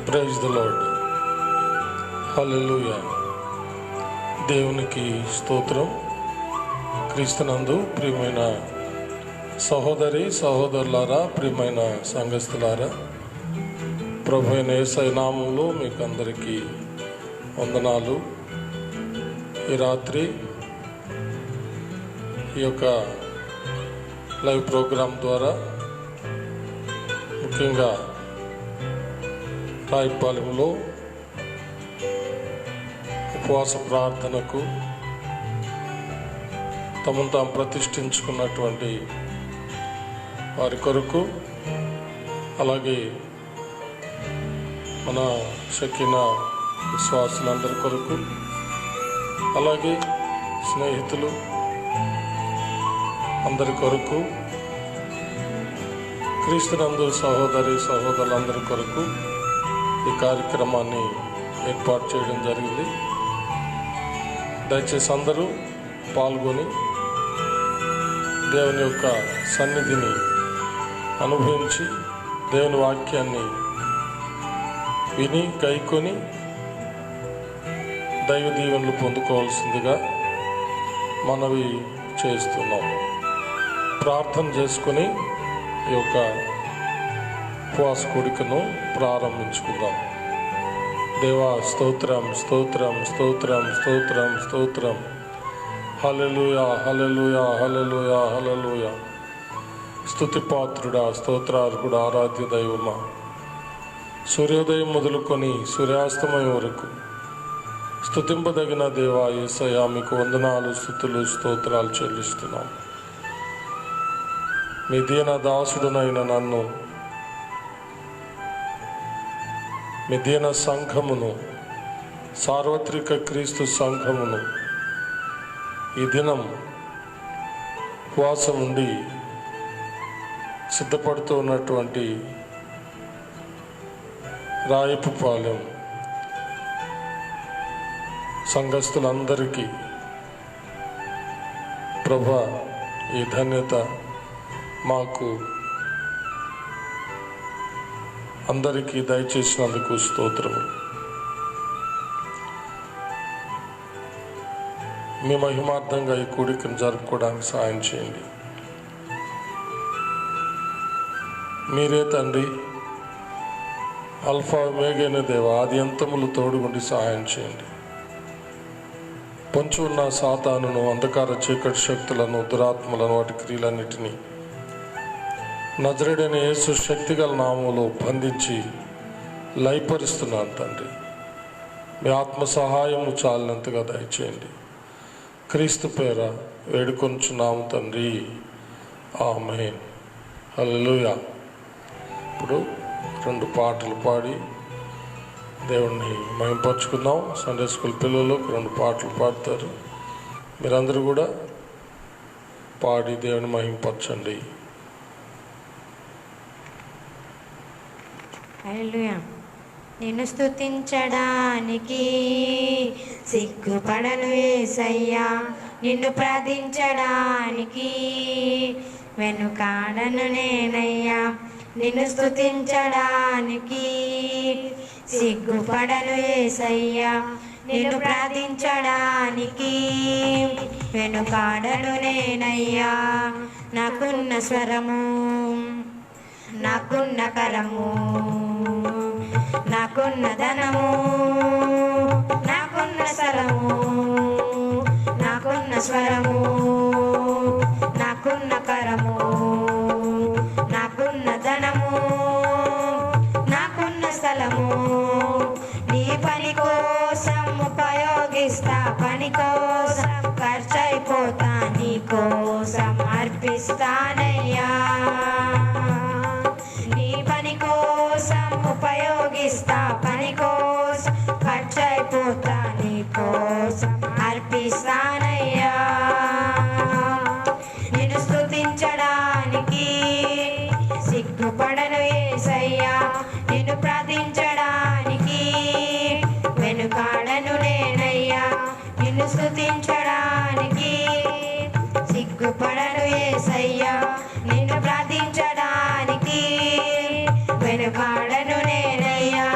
Praise the lord. హల్లెలూయా. దేవునికి స్తోత్రం. క్రీస్తునందు ప్రియమైన సహోదరి సహోదరులారా, ప్రియమైన సంఘస్థులారా, ప్రభు అయిన యేసయ్య నామములో మీకు అందరికీ వందనాలు. ఈ రాత్రి ఈ యొక్క లైవ్ ప్రోగ్రాం ద్వారా ముఖ్యంగా రాయపాలెంలో ఉపవాస ప్రార్థనకు తమను తాము ప్రతిష్ఠించుకున్నటువంటి వారి కొరకు, అలాగే మన షకీనా విశ్వాసులందరి కొరకు, అలాగే స్నేహితులు అందరి కొరకు, క్రీస్తునందు సహోదరి సహోదరులందరి కొరకు ఈ కార్యక్రమాన్ని ఏర్పాటు చేయడం జరిగింది. దయచేసి అందరూ పాల్గొని దేవుని యొక్క సన్నిధిని అనుభవించి దేవుని వాక్యాన్ని విని గైకొని దైవ దీవెనలు పొందుకోవాల్సిందిగా మనవి చేస్తున్నాం. ప్రార్థన చేసుకుని ఈ యొక్క ఉపవాస కూడికను ప్రారంభించుకుందాం. దేవా స్తోత్రం స్తోత్రం స్తోత్రం స్తోత్రం స్తోత్రం. హల్లెలూయా హల్లెలూయా హల్లెలూయా హల్లెలూయా. స్తుతిపాత్రుడా, స్తోత్రార్హుడా, ఆరాధ్య దైవమా, సూర్యోదయం మొదలుకొని సూర్యాస్తమయం వరకు స్తుతింపదగిన దేవా యేసయ్యా, మీకు వందనాలు, స్తుతులు, స్తోత్రాలు చెల్లిస్తున్నాం. మీ దీన దాసుడునైన నన్ను, మీ దీన సంఘమును, సార్వత్రిక క్రీస్తు సంఘమును ఈ దినం ఉపవాసం ఉండి సిద్ధపడుతూ ఉన్నటువంటి రాయపుపాలెం సంఘస్థులందరికీ ప్రభా, ఈ ధన్యత మాకు అందరికీ దయచేసినందుకు స్తోత్రము. మీ మహిమార్థంగా ఈ కూడికను జరుపుకోవడానికి సాయం చేయండి. మీరే తండ్రి, అల్ఫా ఒమేగైన దేవా, ఆది అంతములు తోడుగుండి సహాయం చేయండి. పొంచి ఉన్న సాతానును, అంధకార చీకటి శక్తులను, దురాత్మలను, వాటి క్రియలన్నిటినీ నజరేయుడైన యేసు శక్తిగల నామములో బంధించి లయపరుస్తున్నాను తండ్రి. మీ ఆత్మ సహాయము చాలినంతగా దయచేయండి. క్రీస్తు పేర వేడుకొంచున్నాము తండ్రి, ఆమేన్. హల్లెలూయా. ఇప్పుడు 2 పాటలు పాడి దేవుణ్ణి మహింపరచుకుందాం. సండే స్కూల్ పిల్లలు 2 పాటలు పాడతారు. మీరందరూ కూడా పాడి దేవుని మహింపరచండి. హల్లెలూయా. నిన్ను స్తుతించడానికి సిగ్గుపడను యేసయ్యా, నిన్ను ప్రార్థించడానికి వెనుకాడను నేనయ్యా. నిన్ను స్తుతించడానికి సిగ్గుపడను యేసయ్యా, నిన్ను ప్రార్థించడానికి వెనుకాడను నేనయ్యా. నాకున్న స్వరము, నాకున్న కరము, నాకున్న ధనము, నాకున్న స్వరము, నాకున్న స్వరము, నాకున్న కరము, నాకున్న ధనము, నాకున్న స్థలము, నీ పని కోసం ఉపయోగిస్తా, పని కోసం ఖర్చయిపోతా, నీ కోసం అర్పిస్తానయ్యా. ఉపయోగిస్తా, పని కోసం ఖర్చయిపోతా, నీ కోసం అర్పిస్తానయ్యా. నిన్ను స్తుతించడానికి సిగ్గుపడను యేసయ్యా, నిన్ను ప్రార్థించడానికి వెనుకాడను నేనయ్యా. నిన్ను స్తుతించడానికి సిగ్గుపడను యేసయ్యా, నిన్ను ప్రార్థించడానికి వెనుకాడను నేనయ్యా.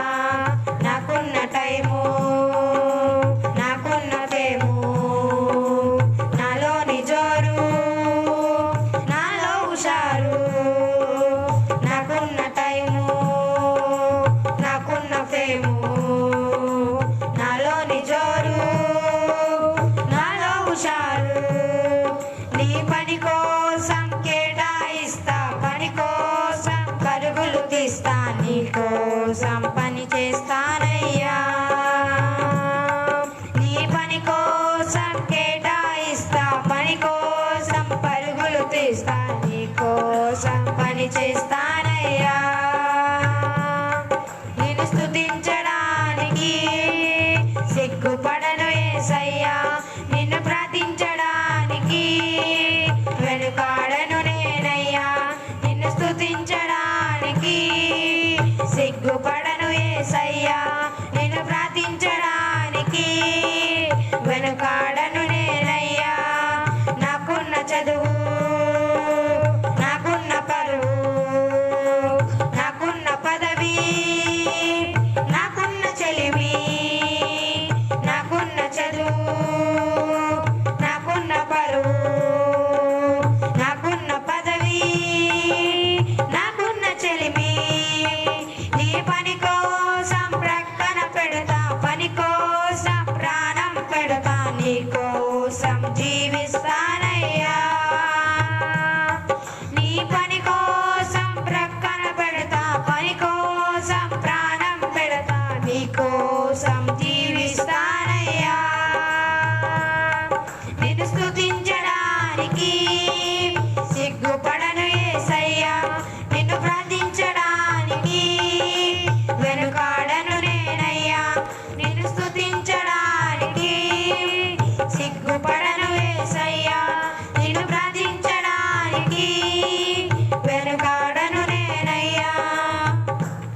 వెనుకాడను నేనయ్యా.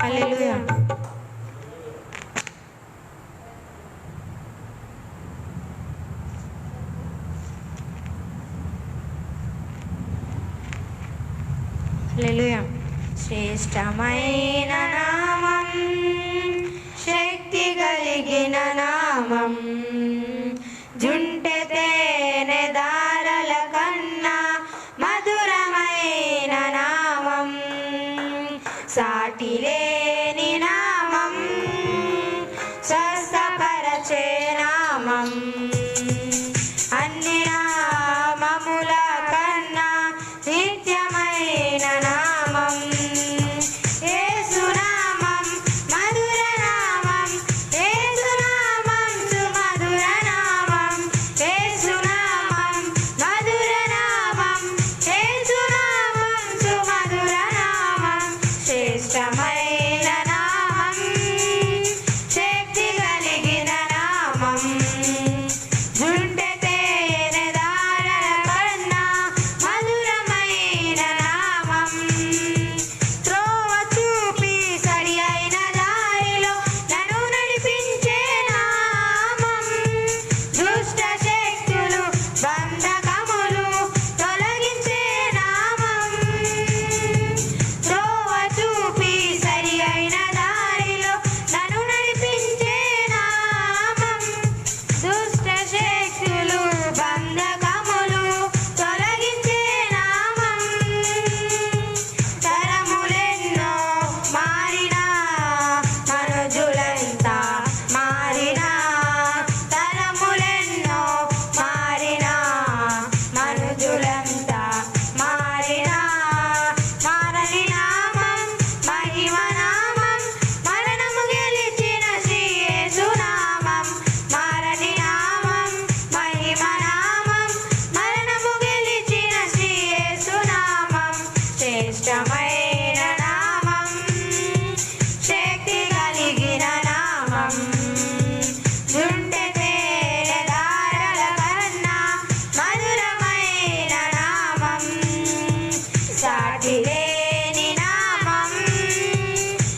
హల్లెలూయా. హల్లెలూయా. శ్రేష్టమైన నామం, శక్తి కలిగిన నామం, జుంటె తేనె దారల కన్నా మధురమైన నామం, సాటి లేని నామం, స్వస్థపరచే నామం, అన్ని నామముల కన్నా నిత్యమైన నామం, యేసునామం మధుర నామం, యేసునామం సుమధుర నామం, యేసునామం మధుర నామం, యేసునామం సుమధుర నామం, శ్రేష్టమైన నామం, శక్తి కలిగిన నామం, జుంటె తేనె దారల కన్నా మధురమైన నామం, త్రోవ చూపి సరి అయిన దారిలో నన్ను నడిపించే నామం, దుష్ట శక్తులు బంధకములు తొలగించే నామం, త్రోవ చూపి సరి అయిన దారిలో నన్ను నడిపించే నామం, దుష్ట శక్తులు బంధకములు తొలగించే నామం, తరములెన్నో మారినా మనుజులంతా మారినా, తరములెన్నో మారినా మనుజులంతా మారినా, మారని నామం మహిమ నామం, మరణము గెలిచిన శ్రీ యేసునామం, మారని నామం మహిమ నామం, మరణము గెలిచిన శ్రీ యేసునామం, శ్రేష్టమైన నామం, శక్తి కలిగిన నామం, జుంటె తేనె దారల కన్నా మధురమైన నామం, సాటి లేని నామం,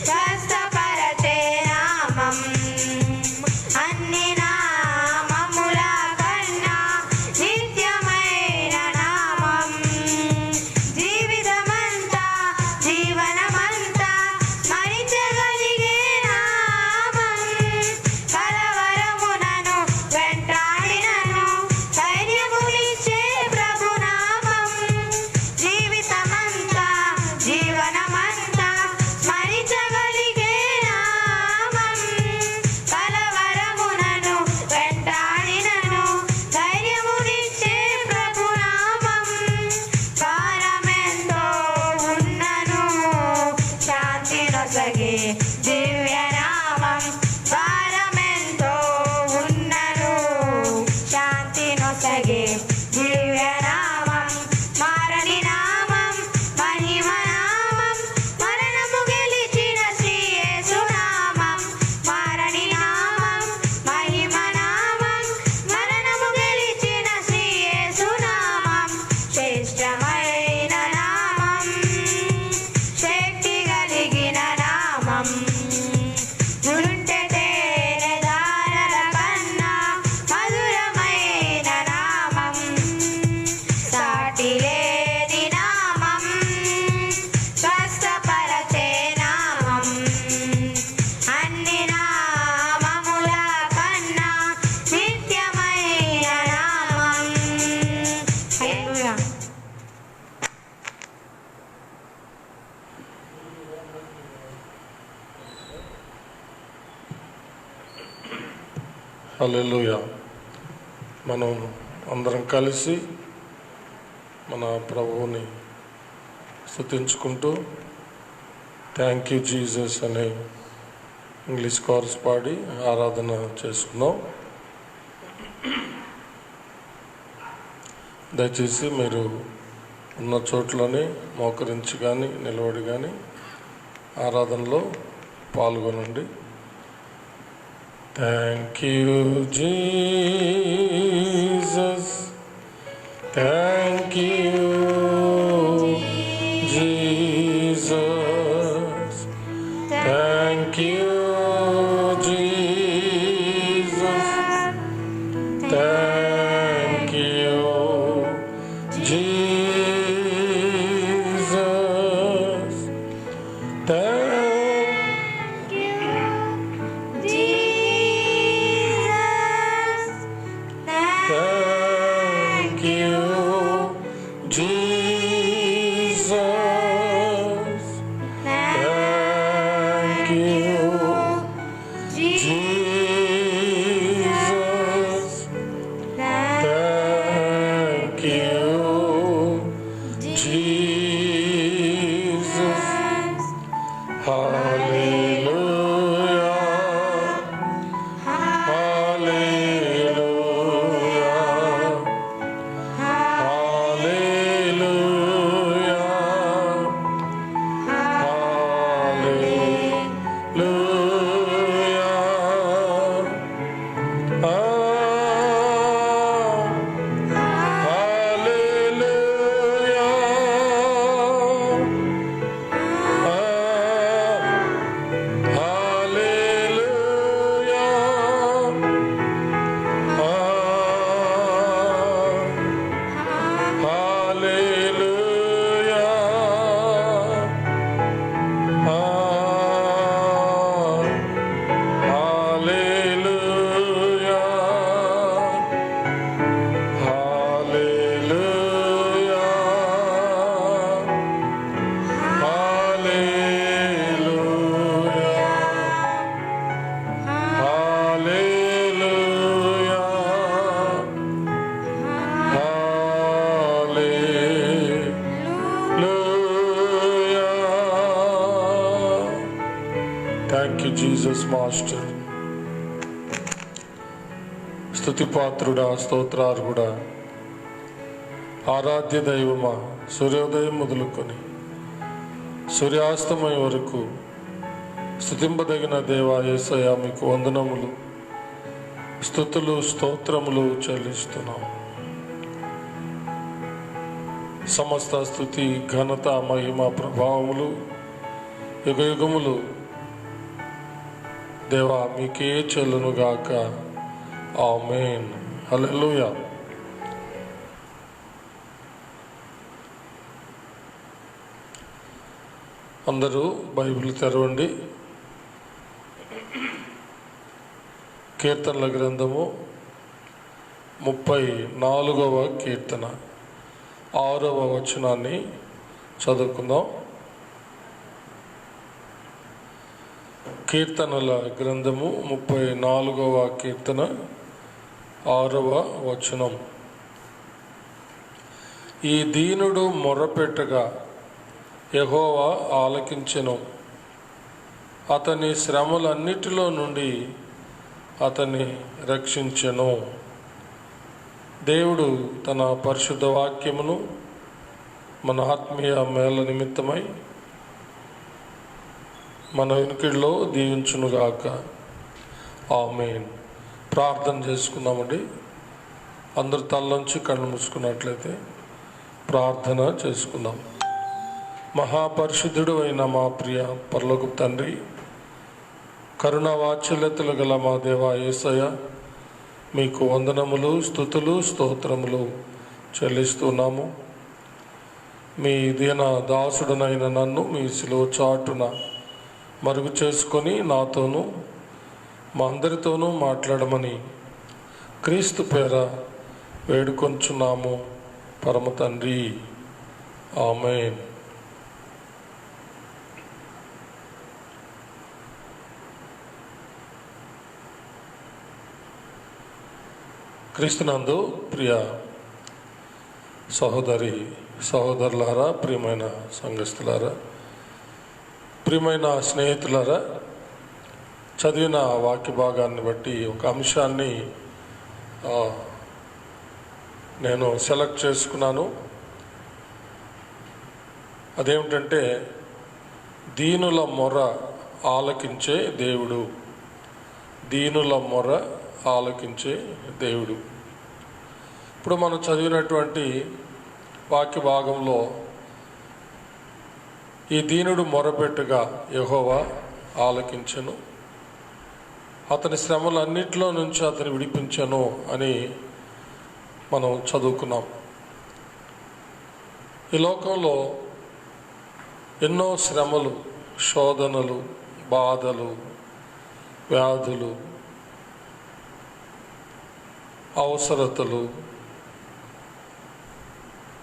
స్వస్థపరచే నామం, అన్ని నామముల కన్నా నిత్యమైన నామం, జీవితమంతా జీవనమంతా స్మరించగలిగే నామం, కలవరమునను వెంటాడినను ధైర్యమునిచ్చే ప్రభునామం, జీవితమంతా జీవనమంతా స్మరించగలిగే నామం, కలవరమునను వెంటాడినను ధైర్యమునిచ్చే ప్రభునామం, భారమెంతో ఉన్నను శాంతి నొసగే దివ్యనామం, భారమెంతో ఉన్నను శాంతి నొసగే దివ్యనామం, మారని నామం మహిమ నామం, మరణము గెలిచిన శ్రీ యేసునామం, మారని నామం మహిమ నామం, మరణము గెలిచిన శ్రీ యేసునామం, శ్రేష్టమైన నామం, శక్తి కలిగిన నామం, జుంటె తేనె దారల కన్నా మధురమైన నామం, సాటి లేని నామం, స్వస్థపరచే నామం, అన్ని నామముల కన్నా నిత్యమైన నామం. హల్లెలూయా. హల్లెలూయా. మనం అందరం కలిసి మన ప్రభువుని స్తుతించుకుంటూ థ్యాంక్ యూ జీసస్ అనే ఇంగ్లీష్ కోరస్ పాడి ఆరాధన చేసుకుందాం. దయచేసి మీరు ఉన్న చోట్లోనే మోకరించి కానీ నిలబడి కానీ ఆరాధనలో పాల్గొనండి. Thank you Jesus, thank you thank you Jesus master. స్తుతిపాత్రుడా, స్తోత్రార్హుడా, ఆరాధ్య దైవమా, సూర్యోదయం మొదలుకొని సూర్యాస్తమయం వరకు స్తుతింపదగిన దేవా యేసయ్యా, మీకు వందనములు, స్తుతులు, స్తోత్రములు చెల్లిస్తున్నాం. సమస్త స్తుతి, ఘనత, మహిమ, ప్రభావములు యుగయుగములు దేవా మీకే చెల్లునుగాక. ఆమేన్. హల్లెలూయా. అందరూ బైబిల్ తెరవండి. కీర్తనల గ్రంథము 34వ కీర్తన 6వ వచనాన్ని చదువుకుందాం. కీర్తనల గ్రంథము 34వ కీర్తన 6వ వచనం. ఈ దీనుడు మొర్రపెట్టగా యెహోవా ఆలకించెను, అతని శ్రమలన్నిటిలో నుండి అతన్ని రక్షించెను. దేవుడు తన పరిశుద్ధ వాక్యమును మన ఆత్మీయ మేళ నిమిత్తమై మన వెనుకల్లో దీవించునుగాక. ఆమేన్. ప్రార్థన చేసుకుందామండి. అందరు తలలోంచి కళ్ళు మూసుకున్నట్లయితే ప్రార్థన చేసుకుందాం. మహాపరిశుద్ధుడు అయిన మా ప్రియ పరలోకపు తండ్రి, కరుణా వాత్సల్యతలు గల మా దేవా యేసయ్య, మీకు వందనములు, స్తుతులు, స్తోత్రములు చెల్లిస్తున్నాము. మీ దీన దాసుడనైన నన్ను మీ శిలువ చాటున మరుగు చేసుకొని నాతోనూ మా అందరితోనూ మాట్లాడమని క్రీస్తు పేర వేడుకొంచున్నాము పరమ తండ్రి. ఆమేన్. క్రీస్తునందు ప్రియ సహోదరి సహోదరులారా, ప్రియమైన సంఘస్థులారా, ప్రియమైన స్నేహితులారా, చదివిన వాక్య భాగాన్ని బట్టి ఒక అంశాన్ని నేను సెలెక్ట్ చేసుకున్నాను. అదేమిటంటే దీనుల మొర ఆలకించే దేవుడు. దీనుల మొర ఆలకించే దేవుడు. ఇప్పుడు మనం చదివినటువంటి వాక్య భాగంలో ఈ దీనుడు మొరపెట్టుగా యెహోవా ఆలకించెను, అతని శ్రమలన్నిటిలో నుంచి అతను విడిపించెను అని మనం చదువుకున్నాం. ఈ లోకంలో ఎన్నో శ్రమలు, శోధనలు, బాధలు, వ్యాధులు, అవసరతలు,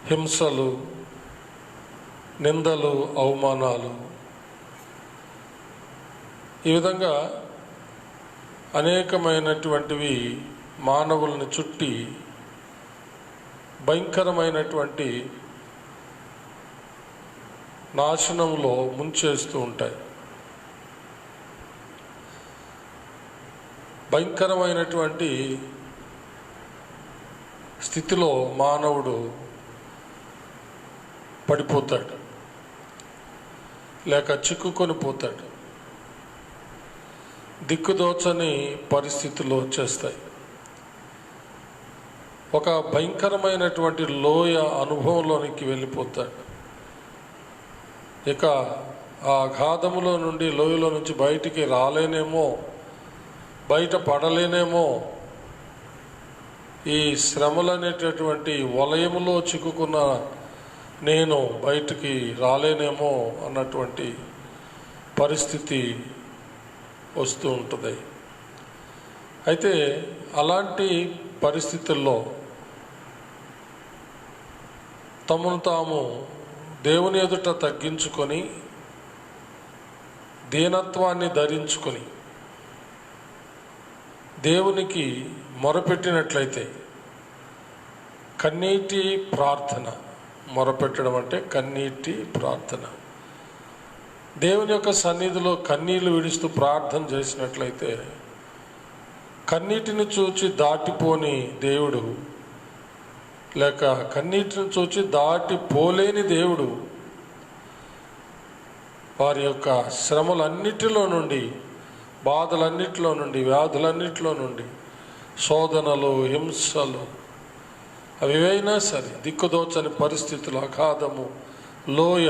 హింసలు, నిందలు, అవమానాలు, ఈ విధంగా అనేకమైనటువంటివి మానవుల్ని చుట్టి భయంకరమైనటువంటి నాశనంలో ముంచేస్తూ ఉంటాయి. భయంకరమైనటువంటి స్థితిలో మానవుడు పడిపోతాడు, లేక చిక్కుకొని పోతాడు. దిక్కుదోచని పరిస్థితులు వచ్చేస్తాయి. ఒక భయంకరమైనటువంటి లోయ అనుభవంలోనికి వెళ్ళిపోతాడు. ఇక ఆ అగాధములో నుండి, లోయలో నుంచి బయటికి రాలేనేమో, బయట పడలేనేమో, ఈ శ్రమలనేటటువంటి వలయములో చిక్కుకున్న నేను బయటికి రాలేనేమో అన్నటువంటి పరిస్థితి వస్తూ ఉంటుంది. అయితే అలాంటి పరిస్థితుల్లో తమను తాము దేవుని ఎదుట తగ్గించుకొని, దీనత్వాన్ని ధరించుకొని దేవునికి మొరపెట్టినట్లయితే, కన్నీటి ప్రార్థన, మొరపెట్టడం అంటే కన్నీటి ప్రార్థన, దేవుని యొక్క సన్నిధిలో కన్నీళ్లు విడుస్తూ ప్రార్థన చేసినట్లయితే కన్నీటిని చూచి దాటిపోని దేవుడు, లేక కన్నీటిని చూచి దాటిపోలేని దేవుడు వారి యొక్క శ్రమలన్నిటిలో నుండి, బాధలన్నిటిలో నుండి, వ్యాధులన్నిటిలో నుండి, శోధనలు, హింసలు అవి ఏవైనా సరే, దిక్కుదోచని పరిస్థితులు, అగాధము, లోయ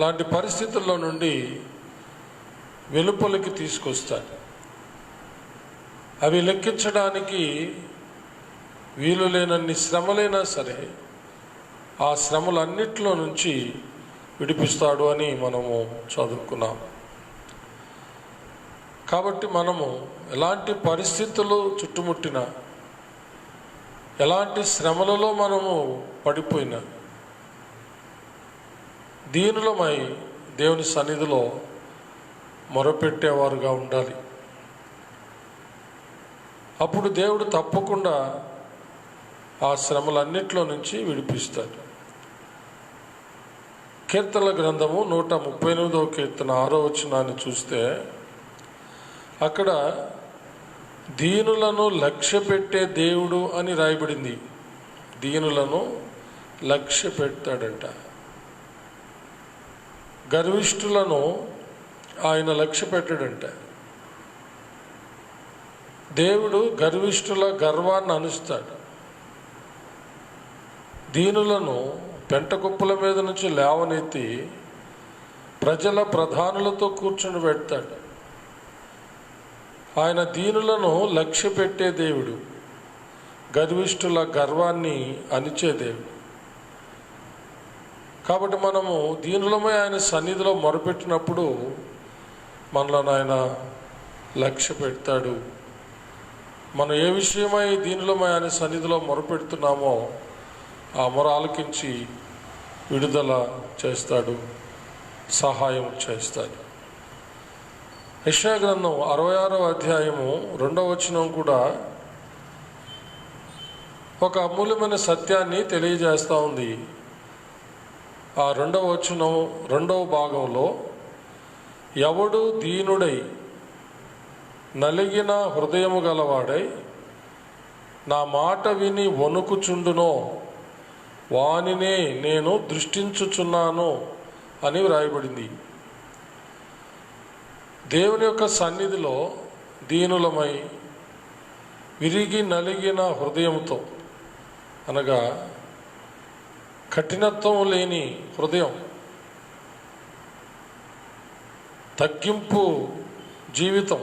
లాంటి పరిస్థితుల్లో నుండి వెలుపలికి తీసుకొస్తాడు. అవి లెక్కించడానికి వీలు లేనన్ని శ్రమలైనా సరే ఆ శ్రమలన్నిటిలో నుంచి విడిపిస్తాడు అని మనము చదువుకున్నాం. కాబట్టి మనము ఎలాంటి పరిస్థితులు చుట్టుముట్టినా, ఎలాంటి శ్రమలలో మనము పడిపోయినా దీనులమై దేవుని సన్నిధిలో మొరపెట్టేవారుగా ఉండాలి. అప్పుడు దేవుడు తప్పకుండా ఆ శ్రమలన్నిటిలో నుంచి విడిపిస్తాడు. కీర్తనల గ్రంథము 138వ కీర్తన 6వ వచనాన్ని చూస్తే అక్కడ దీనులను లక్ష్యపెట్టే దేవుడు అని రాయబడింది. దీనులను లక్ష్య పెడతాడంట. గర్విష్ఠులను ఆయన లక్ష్య పెట్టాడంట. దేవుడు గర్విష్ఠుల గర్వాన్ని అణుస్తాడు. దీనులను పెంటకుప్పల మీద నుంచి లేవనెత్తి ప్రజల ప్రధానులతో కూర్చొని పెడతాడు. ఆయన దీనులను లక్ష్య పెట్టే దేవుడు, గర్విష్ఠుల గర్వాన్ని అణిచే దేవుడు. కాబట్టి మనము దీనులమై ఆయన సన్నిధిలో మొరపెట్టినప్పుడు మనలను ఆయన లక్ష్య పెడతాడు. మనం ఏ విషయమై దీనులమై ఆయన సన్నిధిలో మొరపెడుతున్నామో ఆ మొర ఆలకించి విడుదల చేస్తాడు, సహాయం చేస్తాడు. యెషయా గ్రంథం 66వ అధ్యాయము 2వ వచనం కూడా ఒక అమూల్యమైన సత్యాన్ని తెలియజేస్తూ ఉంది. ఆ 2వ వచనం 2వ భాగంలో, ఎవడు దీనుడై నలిగిన హృదయము గలవాడై నా మాట విని వణుకుచుండునో వానినే నేను దృష్టించుచున్నాను అని వ్రాయబడింది. దేవుని యొక్క సన్నిధిలో దీనులమై విరిగి నలిగిన హృదయంతో, అనగా కఠినత్వం లేని హృదయం, తగ్గింపు జీవితం,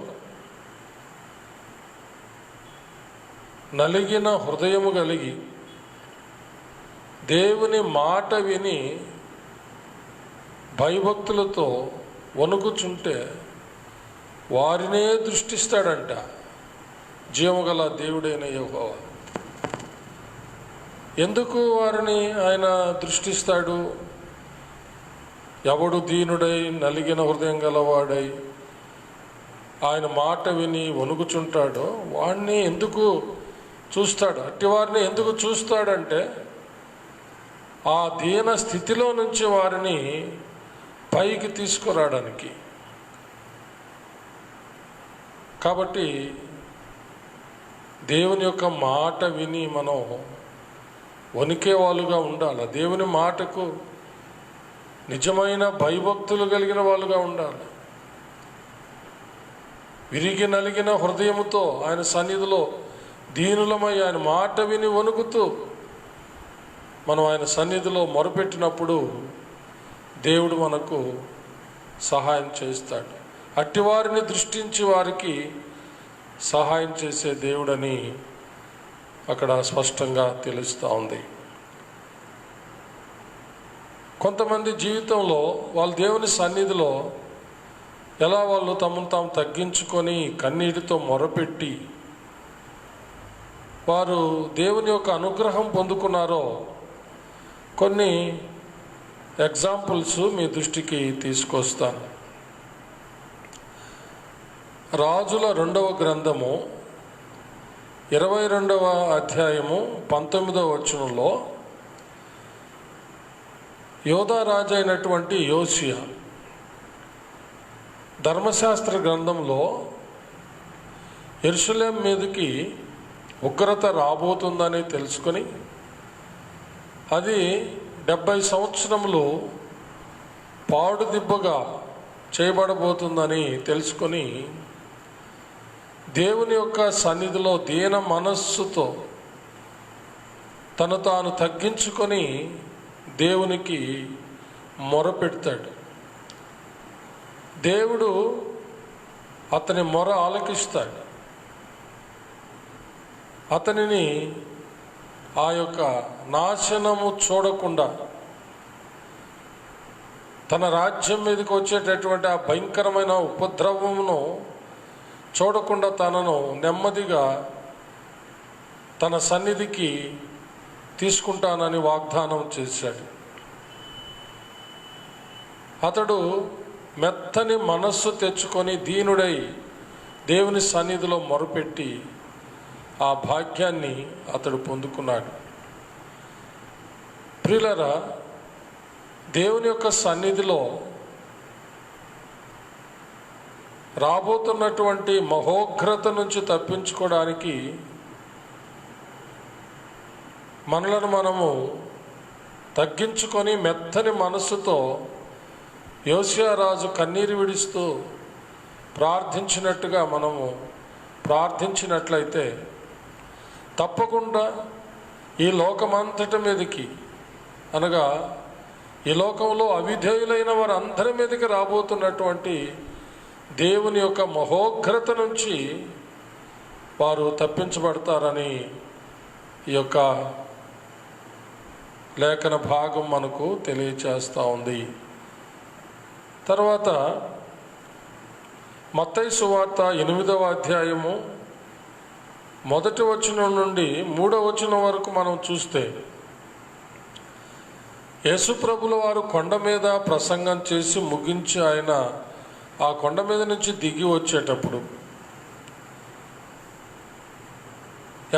నలిగిన హృదయము కలిగి దేవుని మాట విని భయభక్తులతో వణుకుచుంటే వారినే దృష్టిస్తాడంట జీవముగల దేవుడైన యెహోవా. ఎందుకు వారిని ఆయన దృష్టిస్తాడు? ఎవడు దీనుడై నలిగిన హృదయం గలవాడై ఆయన మాట విని వణుకుచుంటాడో వాడిని ఎందుకు చూస్తాడు? అట్టి వారిని ఎందుకు చూస్తాడంటే ఆ దీన స్థితిలో నుంచి వారిని పైకి తీసుకురావడానికి. కాబట్టి దేవుని యొక్క మాట విని మనం వణికే వాళ్ళుగా ఉండాలి. దేవుని మాటకు నిజమైన భయభక్తులు కలిగిన వాళ్ళుగా ఉండాలి. విరిగి నలిగిన హృదయముతో ఆయన సన్నిధిలో దీనులమై ఆయన మాట విని వణుకుతూ మనం ఆయన సన్నిధిలో మొరపెట్టినప్పుడు దేవుడు మనకు సహాయం చేస్తాడు. అట్టి వారిని దృష్టించి వారికి సహాయం చేసే దేవుడని అక్కడ స్పష్టంగా తెలుస్తూ ఉంది. కొంతమంది జీవితంలో వాళ్ళ దేవుని సన్నిధిలో ఎలా వాళ్ళు తమను తాము తగ్గించుకొని కన్నీటితో మొరపెట్టి వారు దేవుని యొక్క అనుగ్రహం పొందుకున్నారో కొన్ని ఎగ్జాంపుల్స్ మీ దృష్టికి తీసుకొస్తాను. రాజుల 2వ గ్రంథము 22వ అధ్యాయము 19వ వచనంలో యోధా రాజు అయినటువంటి యోషియా ధర్మశాస్త్ర గ్రంథంలో యెరూషలేం మీదకి ఉగ్రత రాబోతుందని తెలుసుకొని అది 70 సంవత్సరములు పాడుదిబ్బగా చేయబడబోతుందని తెలుసుకొని దేవుని యొక్క సన్నిధిలో దీన మనస్సుతో తను తాను తగ్గించుకొని దేవునికి మొరపెడతాడు. దేవుడు అతని మొర ఆలకిస్తాడు. అతనిని ఆ యొక్క నాశనము చూడకుండా, తన రాజ్యం మీదకి వచ్చేటటువంటి ఆ భయంకరమైన ఉపద్రవమును చూడకుండా తనను నెమ్మదిగా తన సన్నిధికి తీసుకుంటానని వాగ్దానం చేశాడు. అతడు మెత్తని మనస్సు తెచ్చుకొని దీనుడై దేవుని సన్నిధిలో మొరపెట్టి ఆ భాగ్యాన్ని అతడు పొందుకున్నాడు. ప్రియులారా, దేవుని యొక్క సన్నిధిలో రాబోతున్నటువంటి మహోగ్రత నుంచి తప్పించుకోవడానికి మనలను మనము తగ్గించుకొని మెత్తని మనస్సుతో యోషియా రాజు కన్నీరు విడుస్తూ ప్రార్థించినట్టుగా మనము ప్రార్థించినట్లయితే తప్పకుండా ఈ లోకమంతటి మీదకి, అనగా ఈ లోకంలో అవిధేయులైన వారందరి మీదకి రాబోతున్నటువంటి దేవుని యొక్క మహోగ్రత నుంచి వారు తప్పించబడతారని ఈ యొక్క లేఖన భాగం మనకు తెలియచేస్తూ ఉంది. తర్వాత మత్తయి సువార్త 8వ అధ్యాయము 1వ వచనం నుండి 3వ వచనం వరకు మనం చూస్తే, యేసుప్రభుల వారు కొండ మీద ప్రసంగం చేసి ముగించి ఆయన ఆ కొండ మీద నుంచి దిగి వచ్చేటప్పుడు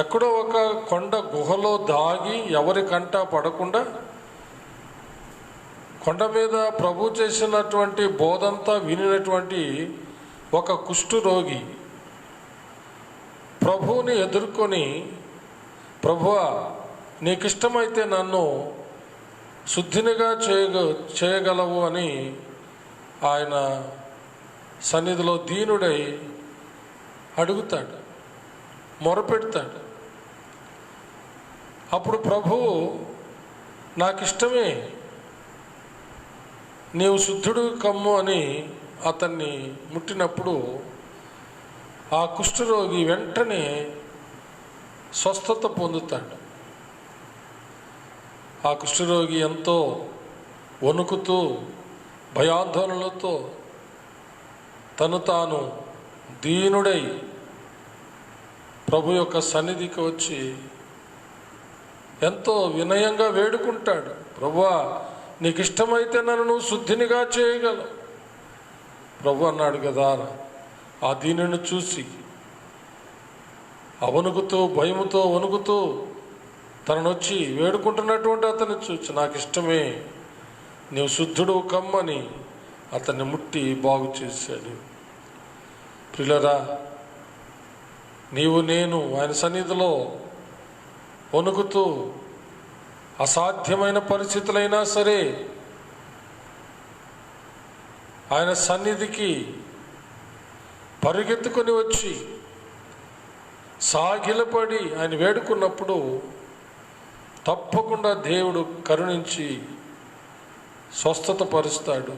ఎక్కడో ఒక కొండ గుహలో దాగి ఎవరి కంట పడకుండా కొండ మీద ప్రభు చేసినటువంటి బోధంతా వినినటువంటి ఒక కుష్ఠరోగి ప్రభువుని ఎదుర్కొని, ప్రభువా నీకిష్టమైతే నన్ను శుద్ధినిగా చేయగలవు అని ఆయన సన్నిధిలో దీనుడై అడుగుతాడు, మొరపెడతాడు. అప్పుడు ప్రభువు నాకిష్టమే, నీవు శుద్ధుడు కమ్ము అని అతన్ని ముట్టినప్పుడు ఆ కుష్ఠరోగి వెంటనే స్వస్థత పొందుతాడు. ఆ కుష్ఠరోగి ఎంతో వణుకుతూ భయాందోళనలతో తను తాను దీనుడై ప్రభు యొక్క సన్నిధికి వచ్చి ఎంతో వినయంగా వేడుకుంటాడు, ప్రభువా నీకు ఇష్టమైతే నన్ను నువ్వు శుద్ధినిగా చేయగలవు. ప్రభు అన్నాడు కదా, ఆ దీనిని చూసి వణుకుతూ భయముతో వణుకుతూ తనను వచ్చి వేడుకుంటున్నటువంటి అతన్ని చూసి నాకు ఇష్టమే, నీవు శుద్ధుడు కమ్మని అతన్ని ముట్టి బాగు చేశాడు. ప్రియులారా, నీవు నేను ఆయన సన్నిధిలో వణుకుతూ అసాధ్యమైన పరిస్థితులైనా సరే ఆయన సన్నిధికి పరిగెత్తుకొని వచ్చి సాగిలపడి ఆయన వేడుకున్నప్పుడు తప్పకుండా దేవుడు కరుణించి స్వస్థత పరుస్తాడు.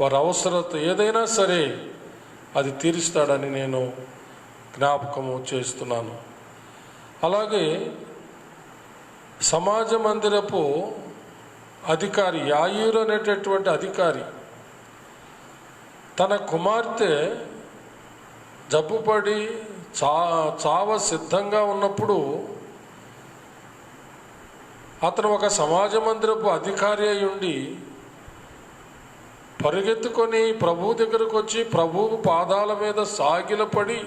వారి అవసరత ఏదైనా సరే అది తీరుస్తాడని నేను జ్ఞాపకము చేస్తున్నాను. అలాగే సమాజ మందిరపు అధికారి యాయీరు అనేటటువంటి అధికారి తన కుమార్తె జబ్బుపడి చావ సిద్ధంగా ఉన్నప్పుడు అతను ఒక సమాజ మందిరపు అధికారి అయి ఉండి పరిగెత్తుకొని ప్రభువు దగ్గరకు వచ్చి ప్రభువు పాదాల మీద సాగిలపడి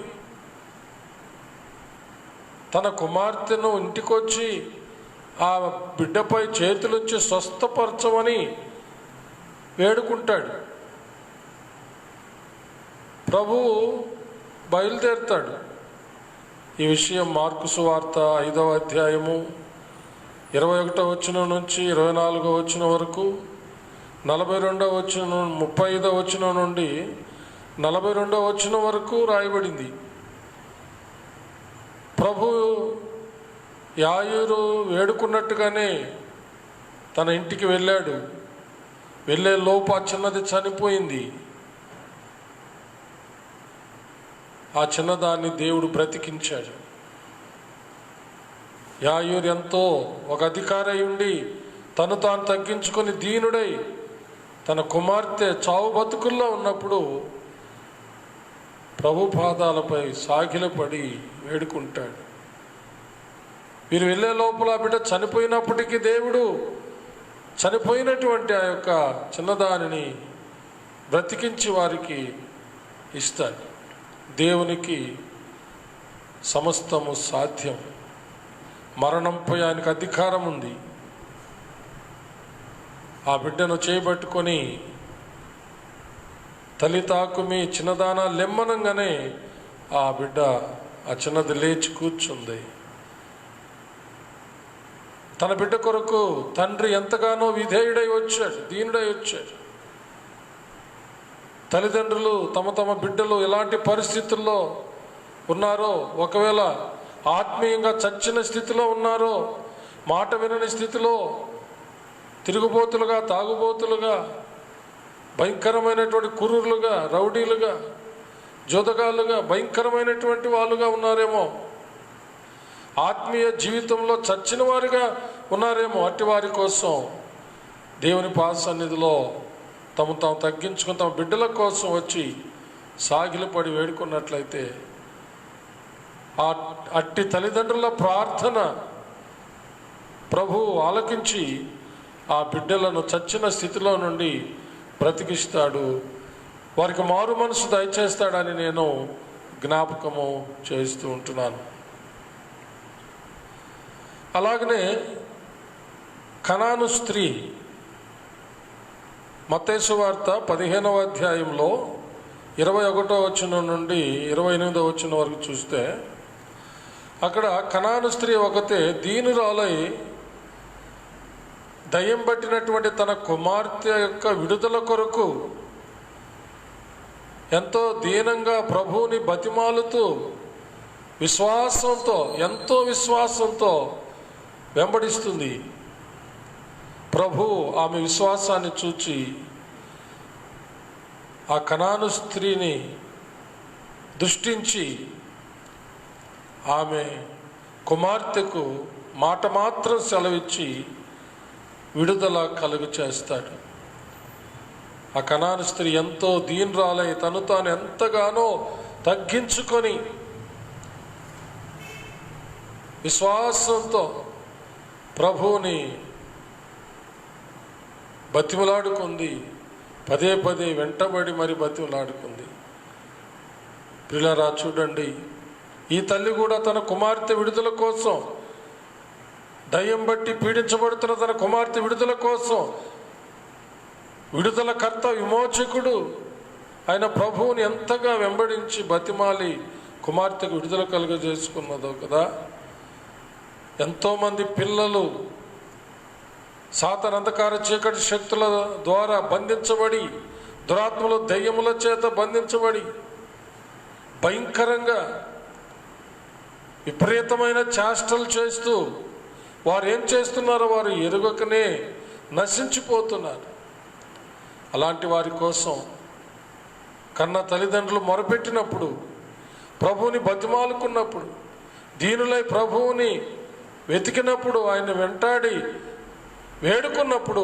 తన కుమార్తెను ఇంటికొచ్చి ఆ బిడ్డపై చేతులుంచి స్వస్థపరచమని వేడుకుంటాడు. ప్రభువు బయలుదేరుతాడు. ఈ విషయం మార్కు సువార్త 5వ అధ్యాయము 21వ వచనం నుంచి 24వ వచనం వరకు, 42వ వచనం 35వ వచనం నుండి 42వ వచనం వరకు రాయబడింది. ప్రభు యాయూరు వేడుకున్నట్టుగానే తన ఇంటికి వెళ్ళాడు. వెళ్ళే లోపు ఆ చిన్నది చనిపోయింది. ఆ చిన్నదాన్ని దేవుడు బ్రతికించాడు. యాయూరు ఎంతో ఒక అధికారి ఉండి తను తాను తగ్గించుకొని దీనుడై తన కుమార్తె చావు బతుకుల్లో ఉన్నప్పుడు ప్రభు పాదాలపై సాగిలపడి వేడుకుంటాడు. వీరు వెళ్ళే లోపల బిడ్డ చనిపోయినప్పటికీ దేవుడు చనిపోయినటువంటి ఆ యొక్క చిన్నదానిని బ్రతికించి వారికి ఇస్తాడు. దేవునికి సమస్తము సాధ్యం. మరణంపై ఆయనకు అధికారం ఉంది. ఆ బిడ్డను చేయబట్టుకొని తల్లి తాకుమి చిన్నదాన లెమ్మనంగానే ఆ బిడ్డ ఆ చిన్నది లేచి కూర్చుంది. తన బిడ్డ కొరకు తండ్రి ఎంతగానో విధేయుడై వచ్చాడు, దీనుడై వచ్చాడు. తల్లిదండ్రులు తమ తమ బిడ్డలు ఎలాంటి పరిస్థితుల్లో ఉన్నారో, ఒకవేళ ఆత్మీయంగా చచ్చిన స్థితిలో ఉన్నారో, మాట వినని స్థితిలో, తిరుగుబోతులుగా, తాగుబోతులుగా, భయంకరమైనటువంటి కుర్రులుగా, రౌడీలుగా, జోదగాళ్ళుగా, భయంకరమైనటువంటి వాళ్ళుగా ఉన్నారేమో, ఆత్మీయ జీవితంలో చచ్చిన వారిగా ఉన్నారేమో, అట్టి వారి కోసం దేవుని పాద సన్నిధిలో తమ తాము తగ్గించుకుని తమ బిడ్డల కోసం వచ్చి సాగిలపడి వేడుకున్నట్లయితే అట్టి తల్లిదండ్రుల ప్రార్థన ప్రభువు ఆలకించి ఆ బిడ్డలను చచ్చిన స్థితిలో నుండి బ్రతికిస్తాడు. వారికి మారు మనసు దయచేస్తాడని నేను జ్ఞాపకము చేస్తూ ఉంటున్నాను. అలాగనే కనాను స్త్రీ మత్తయి సువార్త 15వ అధ్యాయంలో 21వ వచనం నుండి 28వ వచనం వరకు చూస్తే అక్కడ కనాను స్త్రీ ఒకతే దీనురాలై దయ్యం పట్టినటువంటి తన కుమార్తె యొక్క విడుదల కొరకు ఎంతో దీనంగా ప్రభువుని బతిమాలుతూ విశ్వాసంతో, ఎంతో విశ్వాసంతో వెంబడిస్తుంది. ప్రభు ఆమె విశ్వాసాన్ని చూచి ఆ కనాను స్త్రీని దృష్టించి ఆమె కుమార్తెకు మాట మాత్రం సెలవిచ్చి విడుదల కలుగు చేస్తాడు. ఆ కనాను స్త్రీ ఎంతో దీనురాలై తను తాను ఎంతగానో తగ్గించుకొని విశ్వాసంతో ప్రభువుని బతిమలాడుకుంది. పదే పదే వెంటబడి మరి బతిమలాడుకుంది. ప్రియులారా, చూడండి, ఈ తల్లి కూడా తన కుమార్తె విడుదల కోసం, దయ్యం బట్టి పీడించబడుతున్న తన కుమార్తె విడుదల కోసం, విడుదల కర్త విమోచకుడు ఆయన ప్రభువుని ఎంతగా వెంబడించి బతిమాలి కుమార్తెకు విడుదల కలుగజేసుకున్నదో కదా. ఎంతోమంది పిల్లలు సాతాను అంధకార చీకటి శక్తుల ద్వారా బంధించబడి, దురాత్మల దయ్యముల చేత బంధించబడి భయంకరంగా విపరీతమైన చేష్టలు చేస్తూ వారు ఏం చేస్తున్నారో వారు ఎరుగకనే నశించిపోతున్నారు. అలాంటి వారి కోసం కన్న తల్లిదండ్రులు మొరపెట్టినప్పుడు, ప్రభువుని బతిమాలుకున్నప్పుడు, దీనులై ప్రభువుని వెతికినప్పుడు, ఆయన వెంటాడి వేడుకున్నప్పుడు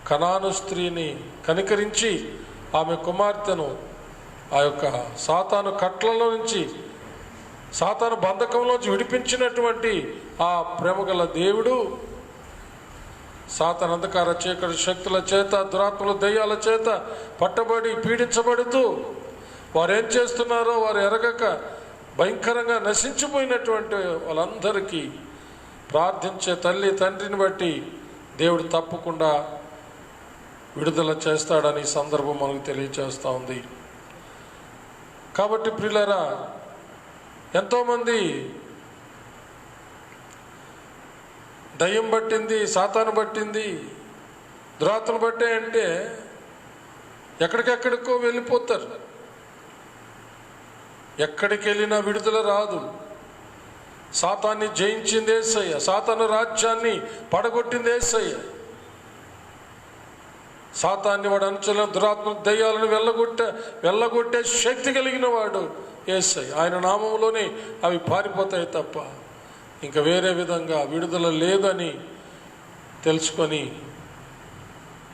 కనాను స్త్రీని కనికరించి ఆమె కుమార్తెను ఆ యొక్క సాతాను కట్లలో నుంచి, సాతాను బంధకంలోంచి విడిపించినటువంటి ఆ ప్రేమగల దేవుడు సాతాను అంధకార చీకటి శక్తుల చేత, దురాత్మల దయ్యాల చేత పట్టబడి పీడించబడుతూ వారేం చేస్తున్నారో వారు ఎరగక భయంకరంగా నశించిపోయినటువంటి వాళ్ళందరికీ ప్రార్థించే తల్లి తండ్రిని బట్టి దేవుడు తప్పకుండా విడుదల చేస్తాడని ఈ సందర్భం మనకు తెలియచేస్తూ ఉంది. కాబట్టి ప్రియులారా, ఎంతోమంది దయ్యం పట్టింది, సాతాను పట్టింది, దురాత్మను బట్టే అంటే ఎక్కడికెక్కడికో వెళ్ళిపోతారు. ఎక్కడికి వెళ్ళినా విడుదల రాదు. సాతాన్ని జయించింది యేసయ్య, సాతాను రాజ్యాన్ని పడగొట్టింది యేసయ్య. సాతాన్ని వాడు అంచులను దురాత్మ దయ్యాలను వెళ్ళగొట్టే శక్తి కలిగిన వాడు యేసయ్య. ఆయన నామంలోనే అవి పారిపోతాయి తప్ప ఇంకా వేరే విధంగా విడుదల లేదని తెలుసుకొని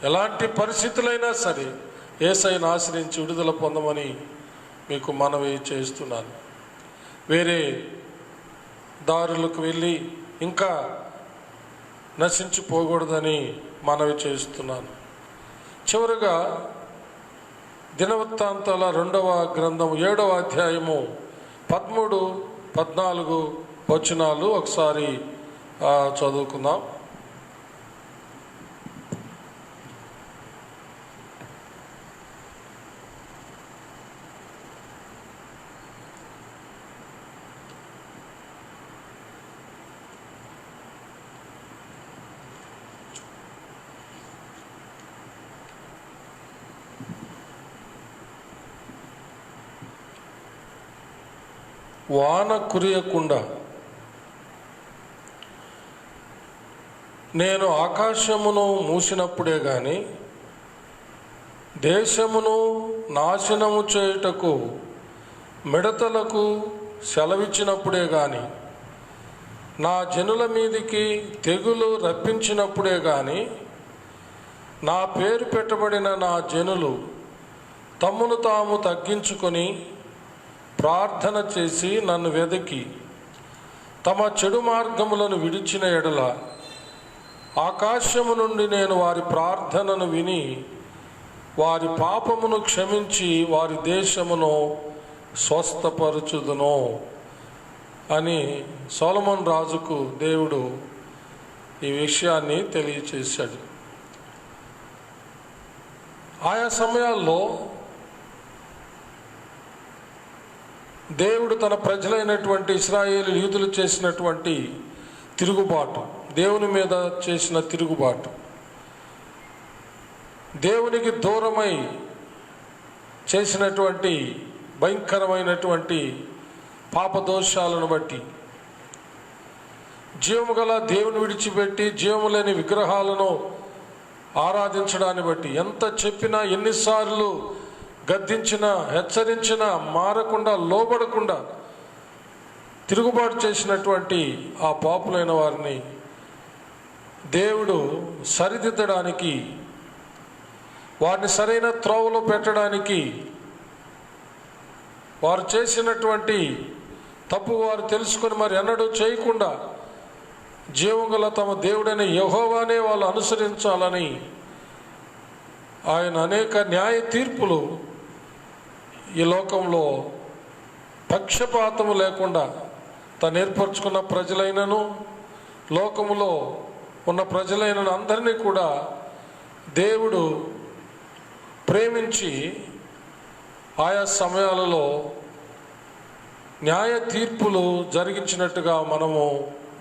ఎలాంటి పరిస్థితులైనా సరే యేసయ్యను ఆశ్రయించి విడుదల పొందమని మీకు మనవి చేస్తున్నాను. వేరే దారులకు వెళ్ళి ఇంకా నశించిపోకూడదని మనవి చేస్తున్నాను. చివరగా దినవృత్తాంతాల 2వ గ్రంథం 7వ అధ్యాయము 13, 14 వచనాలు ఒకసారి చదువుకుందాం. వాన కురియకుండా నేను ఆకాశమును మూసినప్పుడే గాని దేశమును నాశనము చేయుటకు మిడతలకు సెలవిచ్చినప్పుడే గాని నా జనుల మీదికి తెగులు రప్పించినప్పుడే గాని నా పేరు పెట్టబడిన నా జనులు తమ్మును తాము తగ్గించుకొని ప్రార్థన చేసి నన్ను వెదకి తమ చెడు మార్గములను విడిచిన ఎడల ఆకాశము నుండి నేను వారి ప్రార్థనను విని వారి పాపమును క్షమించి వారి దేశమును స్వస్థపరచుదును అని సొలొమోను రాజుకు దేవుడు ఈ విషయాన్ని తెలియచేశాడు. ఆయా సమయాల్లో దేవుడు తన ప్రజలైనటువంటి ఇశ్రాయేలు యూదులు చేసినటువంటి తిరుగుబాటు, దేవుని మీద చేసిన తిరుగుబాటు, దేవునికి దూరమై చేసినటువంటి భయంకరమైనటువంటి పాపదోషాలను బట్టి, జీవము గల దేవుని విడిచిపెట్టి జీవము లేని విగ్రహాలను ఆరాధించడాన్ని బట్టి ఎంత చెప్పినా, ఎన్నిసార్లు గద్దించినా, హెచ్చరించినా మారకుండా, లోబడకుండా తిరుగుబాటు చేసినటువంటి ఆ పాపులైన వారిని దేవుడు సరిదిద్దడానికి, వారిని సరైన త్రోవలో పెట్టడానికి, వారు చేసినటువంటి తప్పు వారు తెలుసుకొని మరి ఎన్నడూ చేయకుండా జీవం గల తమ దేవుడైన యెహోవానే వాళ్ళు అనుసరించాలని ఆయన అనేక న్యాయ తీర్పులు ఈ లోకంలో పక్షపాతము లేకుండా తను ఏర్పరచుకున్న ప్రజలైనను లోకములో ఉన్న ప్రజలైనను అందరినీ కూడా దేవుడు ప్రేమించి ఆయా సమయాలలో న్యాయ తీర్పులు జరిగించినట్టుగా మనము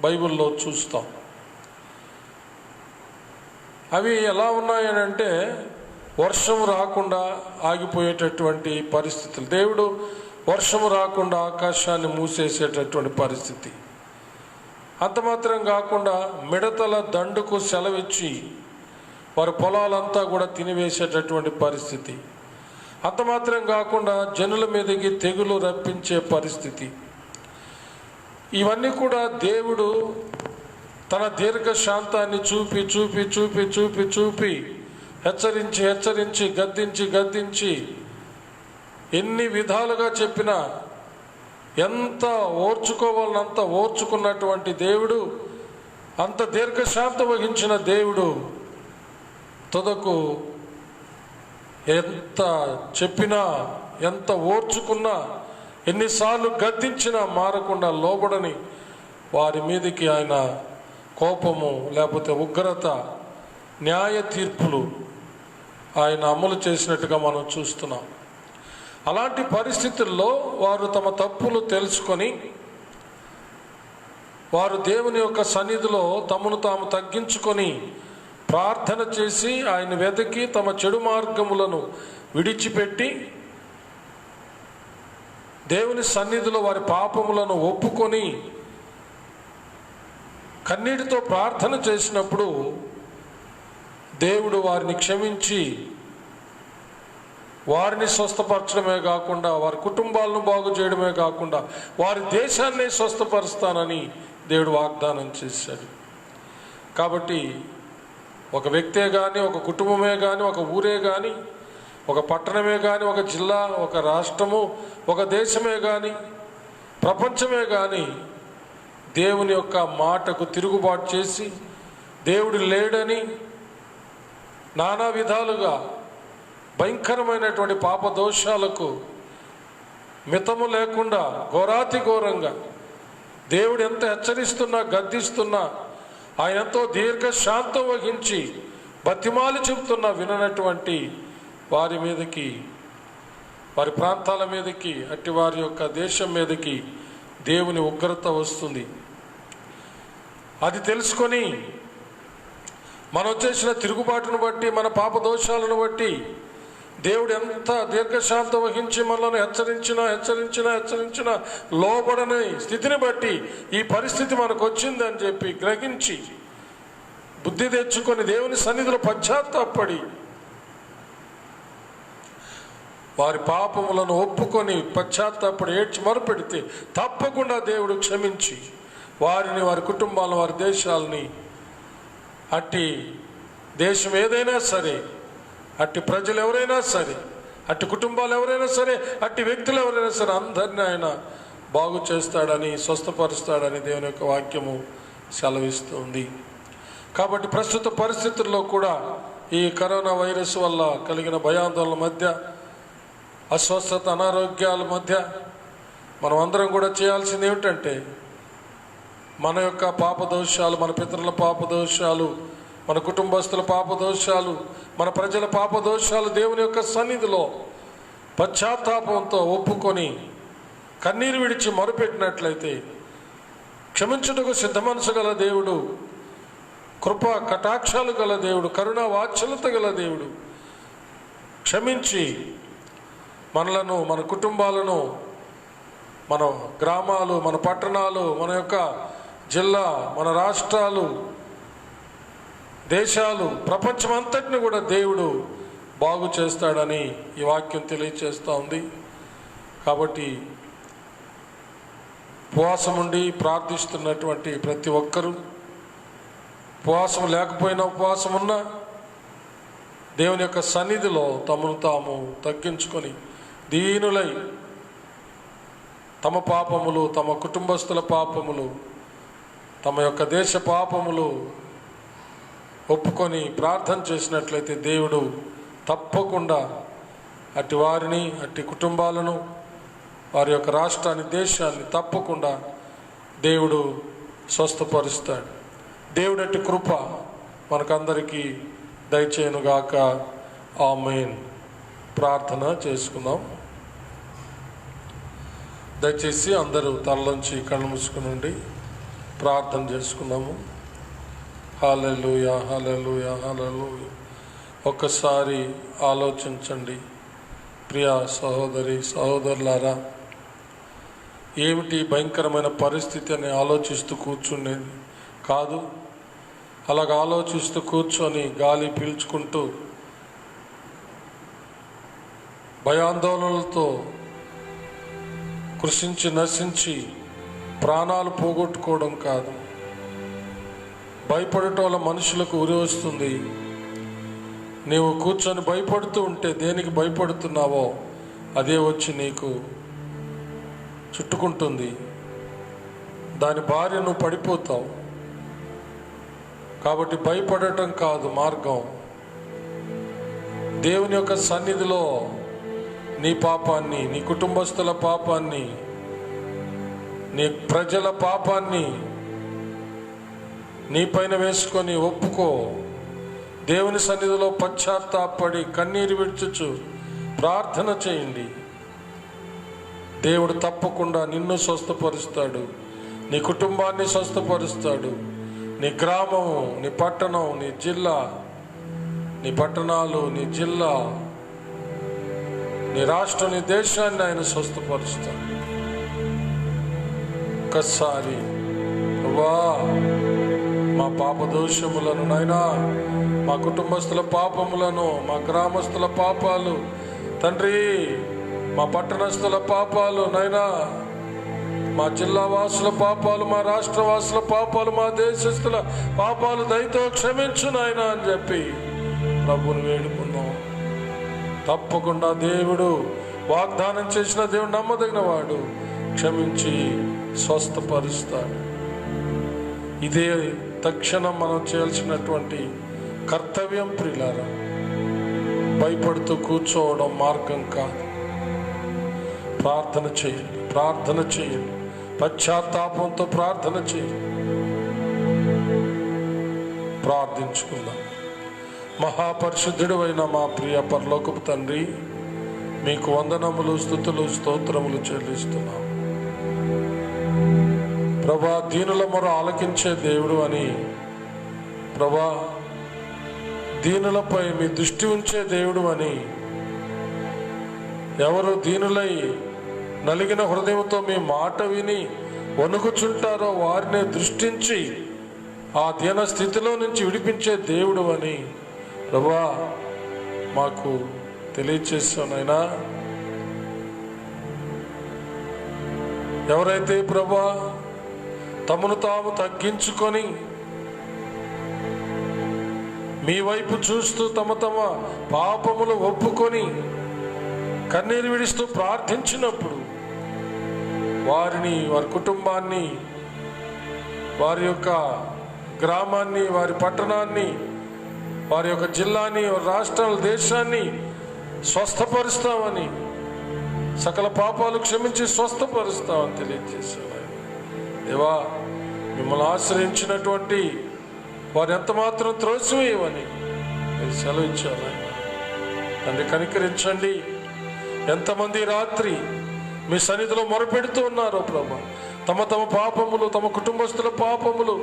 బైబిల్లో చూస్తాం. అవి ఎలా ఉన్నాయనంటే వర్షం రాకుండా ఆగిపోయేటటువంటి పరిస్థితులు, దేవుడు వర్షం రాకుండా ఆకాశాన్ని మూసేసేటటువంటి పరిస్థితి, అంత మాత్రం కాకుండా మిడతల దండుకు సెలవిచ్చి వారి పొలాలంతా కూడా తినివేసేటటువంటి పరిస్థితి, అంత మాత్రం కాకుండా జనుల మీదకి తెగులు రప్పించే పరిస్థితి. ఇవన్నీ కూడా దేవుడు తన దీర్ఘశాంతాన్ని చూపి చూపి చూపి చూపి చూపి హెచ్చరించి హెచ్చరించి గద్దించి గద్దించి ఎన్ని విధాలుగా చెప్పినా ఎంత ఓర్చుకోవాలనంత ఓర్చుకున్నటువంటి దేవుడు, అంత దీర్ఘశాంతం వహించిన దేవుడు తుదకు ఎంత చెప్పినా, ఎంత ఓర్చుకున్నా, ఎన్నిసార్లు గద్దించినా మారకుండా లోబడని వారి మీదకి ఆయన కోపము లేకపోతే ఉగ్రత, న్యాయ తీర్పులు ఆయన అమలు చేసినట్టుగా మనం చూస్తున్నాం. అలాంటి పరిస్థితుల్లో వారు తమ తప్పులు తెలుసుకొని వారు దేవుని యొక్క సన్నిధిలో తమను తాము తగ్గించుకొని ప్రార్థన చేసి ఆయన వెతికి తమ చెడు మార్గములను విడిచిపెట్టి దేవుని సన్నిధిలో వారి పాపములను ఒప్పుకొని కన్నీటితో ప్రార్థన చేసినప్పుడు దేవుడు వారిని క్షమించి వారిని స్వస్థపరచడమే కాకుండా వారి కుటుంబాలను బాగు చేయడమే కాకుండా వారి దేశాన్ని స్వస్థపరుస్తానని దేవుడు వాగ్దానం చేశాడు. కాబట్టి ఒక వ్యక్తే కానీ, ఒక కుటుంబమే కానీ, ఒక ఊరే కానీ, ఒక పట్టణమే కానీ, ఒక జిల్లా, ఒక రాష్ట్రము, ఒక దేశమే కానీ, ప్రపంచమే కానీ దేవుని యొక్క మాటకు తిరుగుబాటు చేసి దేవుడు లేడని నానా విధాలుగా భయంకరమైనటువంటి పాపదోషాలకు మితము లేకుండా ఘోరాతి ఘోరంగా దేవుడు ఎంత హెచ్చరిస్తున్నా గద్దిస్తున్నా ఆయన ఎంతో దీర్ఘశాంతం వహించి బతిమాలి చెబుతున్నా విననటువంటి వారి మీదకి, వారి ప్రాంతాల మీదకి, అట్టి వారి యొక్క దేశం మీదకి దేవుని ఉగ్రత వస్తుంది. అది తెలుసుకొని మనం చేసిన తిరుగుబాటును బట్టి, మన పాపదోషాలను బట్టి దేవుడు ఎంత దీర్ఘశాంతం వహించి మనల్ని హెచ్చరించినా లోబడని స్థితిని బట్టి ఈ పరిస్థితి మనకు వచ్చిందని చెప్పి గ్రహించి బుద్ధి తెచ్చుకొని దేవుని సన్నిధిలో పశ్చాత్తాపడి వారి పాపములను ఒప్పుకొని పశ్చాత్తాపడి ఏడ్చి మొరపెడితే తప్పకుండా దేవుడు క్షమించి వారిని, వారి కుటుంబాలను, వారి దేశాలని, అట్టి దేశం ఏదైనా సరే, అట్టి ప్రజలు ఎవరైనా సరే, అట్టి కుటుంబాలు ఎవరైనా సరే, అట్టి వ్యక్తులు ఎవరైనా సరే అందరినీ ఆయన బాగు చేస్తాడని, స్వస్థపరుస్తాడని దేవుని యొక్క వాక్యము సెలవిస్తుంది. కాబట్టి ప్రస్తుత పరిస్థితుల్లో కూడా ఈ కరోనా వైరస్ వల్ల కలిగిన భయాందోళన మధ్య, అస్వస్థత, అనారోగ్యాల మధ్య మనం అందరం కూడా చేయాల్సింది ఏమిటంటే మన యొక్క పాపదోషాలు, మన పితరుల పాపదోషాలు, మన కుటుంబస్తుల పాపదోషాలు, మన ప్రజల పాపదోషాలు దేవుని యొక్క సన్నిధిలో పశ్చాత్తాపంతో ఒప్పుకొని కన్నీరు విడిచి మొరపెట్టినట్లయితే క్షమించుటకు సిద్ధ మనసు గల దేవుడు, కృపా కటాక్షాలు గల దేవుడు, కరుణా వాత్సల్యత గల దేవుడు క్షమించి మనలను, మన కుటుంబాలను, మన గ్రామాలు, మన పట్టణాలు, మన యొక్క జిల్లా, మన రాష్ట్రాలు, దేశాలు, ప్రపంచమంతటిని కూడా దేవుడు బాగు చేస్తాడని ఈ వాక్యం తెలియచేస్తూ ఉంది. కాబట్టి ఉపవాసం ఉండి ప్రార్థిస్తున్నటువంటి ప్రతి ఒక్కరూ, ఉపవాసం లేకపోయినా ఉపవాసం ఉన్నా దేవుని యొక్క సన్నిధిలో తమను తాము తగ్గించుకొని దీనులై తమ పాపములు, తమ కుటుంబస్తుల పాపములు, తమ యొక్క దేశ పాపములు ఒప్పుకొని ప్రార్థన చేసినట్లయితే దేవుడు తప్పకుండా అట్టి వారిని, అట్టి కుటుంబాలను, వారి యొక్క రాష్ట్రాన్ని, దేశాన్ని తప్పకుండా దేవుడు స్వస్థపరుస్తాడు. దేవుడు అట్టి కృప మనకందరికీ దయచేయునుగాక. ఆమేన్. ప్రార్థన చేసుకుందాం. దయచేసి అందరూ తలలోంచి కళ్ళు మూసుకుని ప్రార్థన చేసుకుందాము. హల్లెలూయా, హల్లెలూయా, హల్లెలూయా. ఒక్కసారి ఆలోచించండి ప్రియ సహోదరి సహోదరులారా, ఏమిటి భయంకరమైన పరిస్థితి అని ఆలోచిస్తూ కూర్చునేది కాదు. అలాగ ఆలోచిస్తూ కూర్చొని గాలి పీల్చుకుంటూ భయాందోళనలతో కృషించి నశించి ప్రాణాలు పోగొట్టుకోవడం కాదు. భయపడటం వల్ల మనుషులకు ఉరి వస్తుంది. నీవు కూర్చొని భయపడుతూ ఉంటే దేనికి భయపడుతున్నావో అదే వచ్చి నీకు చుట్టుకుంటుంది. దాని భార్య నువ్వు పడిపోతావు. కాబట్టి భయపడటం కాదు మార్గం. దేవుని యొక్క సన్నిధిలో నీ పాపాన్ని, నీ కుటుంబస్తుల పాపాన్ని, నీ ప్రజల పాపాన్ని నీ పైన వేసుకొని ఒప్పుకో. దేవుని సన్నిధిలో పశ్చాత్తాపడి కన్నీరు విడుచుచు ప్రార్థన చేయండి. దేవుడు తప్పకుండా నిన్ను స్వస్థపరుస్తాడు, నీ కుటుంబాన్ని స్వస్థపరుస్తాడు. నీ గ్రామం, నీ పట్టణం, నీ జిల్లా, నీ పట్టణాలు, నీ జిల్లా, నీ రాష్ట్రం, నీ దేశాన్ని ఆయన స్వస్థపరుస్తాడు. ఒక్కసారి వా మా పాప దోషములను నాయనా, మా కుటుంబస్తుల పాపములను, మా గ్రామస్తుల పాపాలు తండ్రి, మా పట్టణస్తుల పాపాలు నాయనా, మా జిల్లా వాసుల పాపాలు, మా రాష్ట్ర వాసుల పాపాలు, మా దేశస్తుల పాపాలు దయతో క్షమించు నాయనా అని చెప్పి ప్రభువుని వేడుకున్నాం. తప్పకుండా దేవుడు వాగ్దానం చేసిన దేవుడు నమ్మదగిన వాడు, క్షమించి స్వస్థపరుస్తాడు. ఇదే తక్షణం మనం చేయాల్సినటువంటి కర్తవ్యం ప్రియులారా. భయపడుతూ కూర్చోవడం మార్గం కాదు. ప్రార్థన చేయండి, ప్రార్థన చేయండి, పశ్చాత్తాపంతో ప్రార్థన చేయండి. ప్రార్థించుకుందాం. మహాపరిశుద్ధుడు అయిన మా ప్రియ పరలోకపు తండ్రి, మీకు వందనములు, స్తుతులు, స్తోత్రములు చెల్లిస్తున్నాం. ప్రభా, దీనుల మొర ఆలకించే దేవుడు అని, ప్రభా దీనులపై మీ దృష్టి ఉంచే దేవుడు అని, ఎవరు దీనులై నలిగిన హృదయంతో మీ మాట విని వణుకుచుంటారో వారిని దృష్టించి ఆ దీన స్థితిలో నుంచి విడిపించే దేవుడు అని ప్రభా మాకు తెలియచేస్తానైనా. ఎవరైతే ప్రభా తమను తాము తగ్గించుకొని మీ వైపు చూస్తూ తమ పాపములు ఒప్పుకొని కన్నీరు విడుస్తూ ప్రార్థించినప్పుడు వారిని, వారి కుటుంబాన్ని, వారి యొక్క గ్రామాన్ని, వారి పట్టణాన్ని, వారి యొక్క జిల్లాని, రాష్ట్రాల, దేశాన్ని స్వస్థపరుస్తామని, సకల పాపాలు క్షమించి స్వస్థపరుస్తామని తెలియజేశారు. దేవా, మిమ్మల్ని ఆశ్రయించినటువంటి వారు ఎంత మాత్రం త్రోసివేయమని మీరు సెలవిచ్చారు. తండ్రి కనికరించండి. ఎంతమంది రాత్రి మీ సన్నిధిలో మొరపెడుతూ ఉన్నారో ప్రభా, తమ పాపములు, తమ కుటుంబస్తుల పాపములు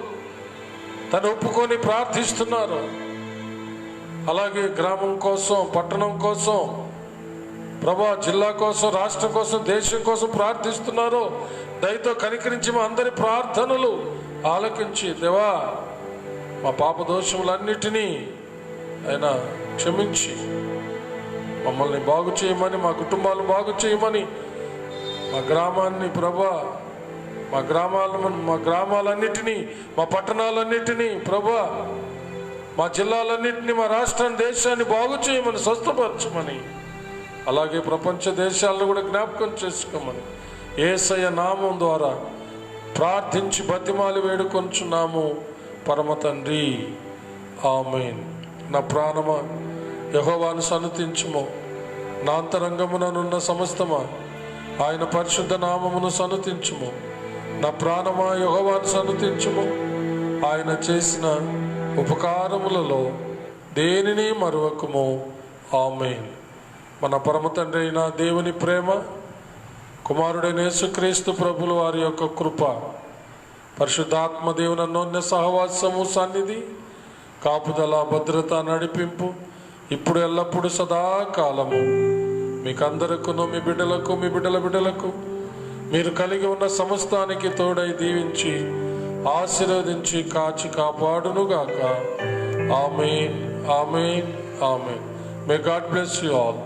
తను ఒప్పుకొని ప్రార్థిస్తున్నారు. అలాగే గ్రామం కోసం, పట్టణం కోసం ప్రభా, జిల్లా కోసం, రాష్ట్రం కోసం, దేశం కోసం ప్రార్థిస్తున్నారు. దయతో కనికరించి మా అందరి ప్రార్థనలు ఆలకించి దేవా, మా పాప దోషములన్నిటినీ ఆయన క్షమించి మమ్మల్ని బాగు చేయమని, మా కుటుంబాలను బాగు చేయమని, మా గ్రామాన్ని ప్రభా, మా గ్రామాలన్నిటినీ, మా పట్టణాలన్నిటినీ ప్రభా, మా జిల్లాలన్నింటినీ, మా రాష్ట్రాన్ని, దేశాన్ని బాగు చేయమని, స్వస్థపరచమని, అలాగే ప్రపంచ దేశాలను కూడా జ్ఞాపకం చేసుకోమని యేసయ్య నామం ద్వారా ప్రార్థించి బతిమాలి వేడుకొంచున్నాము పరమ తండ్రి. ఆమేన్. నా ప్రాణమా యెహోవాను సన్నుతించుము, నా అంతరంగముననున్న సమస్తమా ఆయన పరిశుద్ధ నామమును సన్నుతించుము. నా ప్రాణమా యెహోవాను సన్నుతించుము, ఆయన చేసిన ఉపకారములలో దేనిని మరువకుము. ఆమేన్. మన పరమ తండ్రి అయిన దేవుని ప్రేమ, కుమారుడైన యేసుక్రీస్తు ప్రభుల వారి యొక్క కృప, పరిశుద్ధాత్మ దేవుని అన్యోన్య సహవాసము, సన్నిధి, కాపుదల, భద్రత, నడిపింపు ఇప్పుడు ఎల్లప్పుడు సదాకాలము మీకందరకును, మీ బిడ్డలకు, మీ బిడ్డల బిడ్డలకు, మీరు కలిగి ఉన్న సమస్తానికి తోడై దీవించి ఆశీర్వదించి కాచి కాపాడునుగాక. ఆమేన్, ఆమేన్, ఆమేన్. May God bless you all.